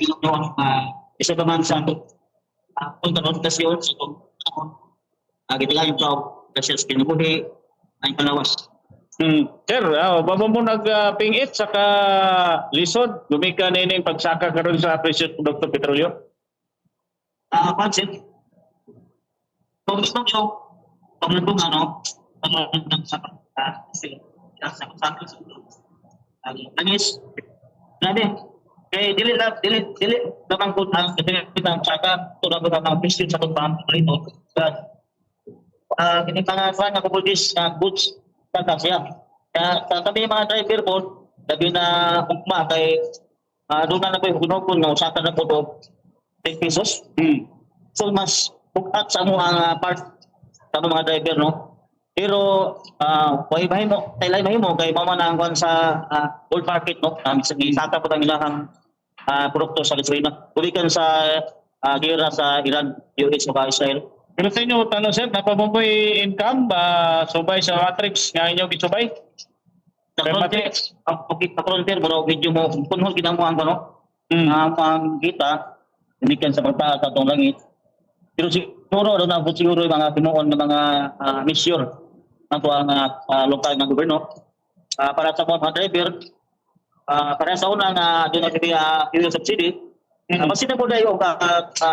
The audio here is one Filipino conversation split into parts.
yung isa pa man sa kontrasyon sa kita lang yung kasi sa pinubuhi ay palawas. Sir, baba mo nag-pingit saka lisod, gumika na yung pagsaka karon sa precious produkto petrolyo? Pansin, kung gusto nyo, paglandong paglandong sa Nangis, grabe. Kaya dili naman po ang kita saka tulad ng presyo sa tumpang rito. Kinipangasahan ako po this goods tata siya. Kaya kami mga driver po, sabi na ukma kay doon na po yung gunokon na usakan na po ito 10 pesos. So mas bukat sa mga part sa mga driver, no? Pero kay mahimo kay mama na ang sa gold market, no? Isaka po ang ilahang produkto sa gasolina. Tulikan sa gera sa Iran, US o Israel. Pero sa inyo, tanong sir, napamoy income ba subay sa matrix nga inyo gisubay? Pag-frontier mo, video mo, punhol ginamuhan ko, no? Ang kita, dinikan sa pagtaas sa itong langit. Pero siguro, doon na siguro yung mga tinuon ng mga mission ng ang lokal ng gobyerno. Para sa mga driver, para sa unang doon na fuel subsidy, masina po dahil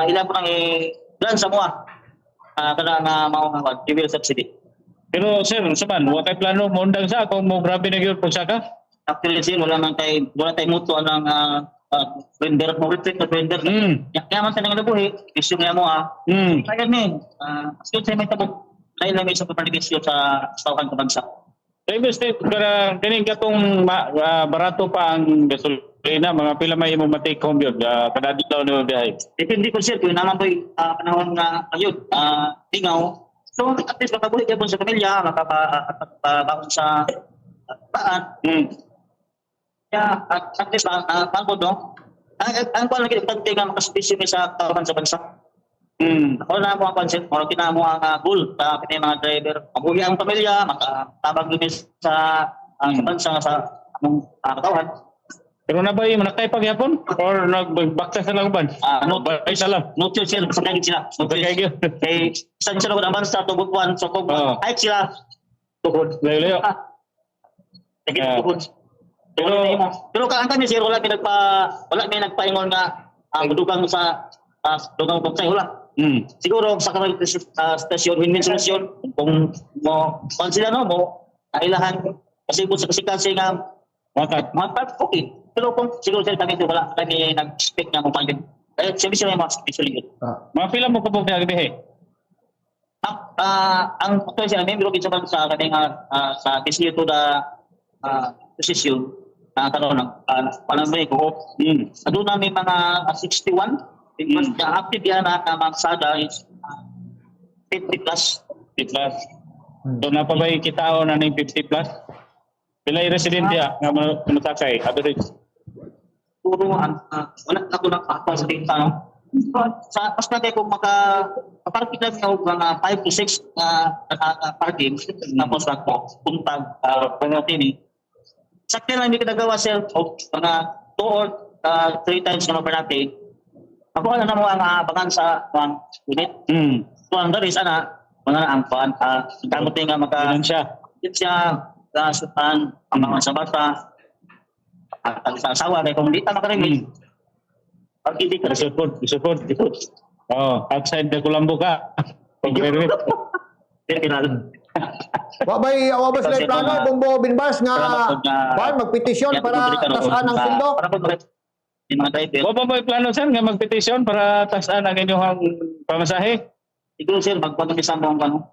ilan po nang ilan sa mga kada nga mga fuel subsidy. Pero sir, saban, wala kay plano mo undang sa kung mo grabe na gyud pagsaka? Actually sir, wala tayo mutuan ng vendor mo retreat na vendor. Kaya man tanong na buhi, issue nga mo kaya ni, kasi sa may tabok, dahil lang may isang papaligid sa tawhan ka bansa. So, state, kining katong barato pa ang gasolina, mga pila may mo matake home yun, kadadlaw na biyahe. Depende po sir, kung naman po'y panahon nga ayun, tingaw. So at least makabuhi kayo sa pamilya, makapabangon sa paan. Kaya at least pangkod, no? Ang kung lagi pagkay nga makaspisyo sa tawhan sa bansa. Ako na mo ang concept, mga kinamo ang goal sa mga driver. Mabuhi ang pamilya, makatabag lumis sa bansa sa katawan. Pero na ba yung nakay pagyapon? Or nagbakta sa lagban? Ay salam. No choice sila, basta kagid sila. No choice. Kay isang sila ang bansa, tubukwan, so kung ay sila, tukod. Layo-layo. Tukod. Pero kaanta niya sir, wala may nagpaingon nga dugang sa dugang kong sa'yo, wala. Siguro sa kanang stasyon, win-win solution, kung mo, kung sila no, mo, kailangan, kasi kung sa kasi nga, matat, okay. Pero kung siguro sila kami wala kami nag-speak nga kung paano, kaya sila yung mga solution. Mga pila mo po biyahe? Ang actually sila, may biro kinsa sa kami sa kisyo to the position, karon panambay ko, doon namin mga 61, because the active yan na magsada is 50 plus. 50 plus. So na pa ba kitao na ng 50 plus? Pila yung residente nga matakay? Average? Puro, wala na ito nakapapal sa data, no? Sa pas natin kung makaparking lang yung mga 5 to 6 parking, tapos puntag, pangatini. Sakti lang hindi ka nagawa sir, mga 2 or 3 times na natin. Ako na mo ang abangan sa unit. So ang garis mga angpan, gamot nga siya sutan ang mga sa bata at sa asawa kay kung di ta makarinig. Pag hindi ka support. Outside the Colombo ka. Pag-permit. Wabay sila plano, Bumbo Binbas nga magpetisyon para tasaan ang sundo. Wala ba plano sir nga magpetisyon para tasaan ang inyong pamasahe? Siguro sir, magpapamisa mo ang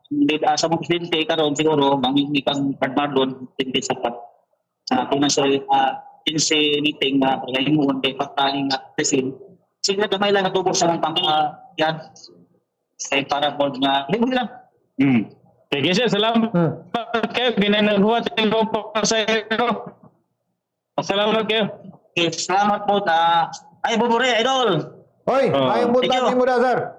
sa mga presidente karon siguro, mangingikang pagmardon, hindi sapat. Financial meeting na pagkahimuan kay pagtaling at presin. Sige na gamay lang natubos sa mga yan. Kaya para board nga, hindi mo lang. Sige sir, salamat kayo. Ginanaghuwat yung pamasahe ko. Salamat kayo. Okay, salamat po. Ay, Bubure, idol. Hoy, ayong buntag mo da, sir.